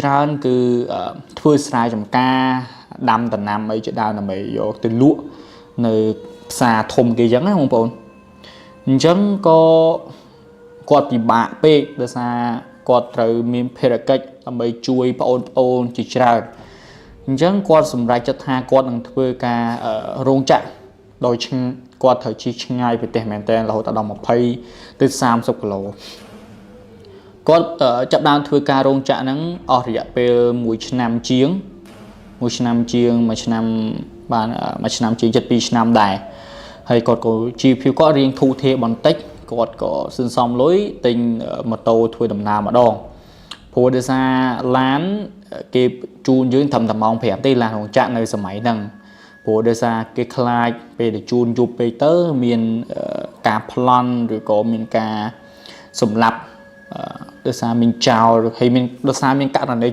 ច្រើនគឺធ្វើស្រែចម្ការដាំដំណាំអីជាដើមដើម្បីយកទៅលក់នៅផ្សារធំគេអញ្ចឹងណាបងប្អូនអញ្ចឹងក៏គាត់ពិបាកពេកដោយសារគាត់ត្រូវមានភារកិច្ចដើម្បីជួយបងប្អូនជាច្រើនអញ្ចឹងគាត់សម្រេចចិត្តថាគាត់នឹងធ្វើការរោងចក្រដោយគាត់ត្រូវជិះឆ្ងាយប្រទេសមែនតើរហូតដល់20ទៅ30គីឡូគាត់ចាប់ដើមធ្វើការរោងចក្រហ្នឹងអស់រយៈពេល1ឆ្នាំជាង1ឆ្នាំជាង1ឆ្នាំបាន1ឆ្នាំជាង7 ឆ្នាំដែរហើយគាត់ក៏ជីវភាពគាត់រៀងធូរធារបន្តិចគាត់ក៏សន្សំលុយទិញម៉ូតូធ្វើដំណើរម្ដងព្រោះដោយសារឡានគេជូនយើងត្រឹមតែម៉ោង5ទេឡានរោងចក្រនៅសម័យហ្នឹងព្រោះដោយសារគេខ្លាចពេលទៅជូនយប់ពេកទៅមានការប្លន់ឬក៏មានការសម្លាប់ដោយសារមានចោលហើយមានដោយសារមានករណី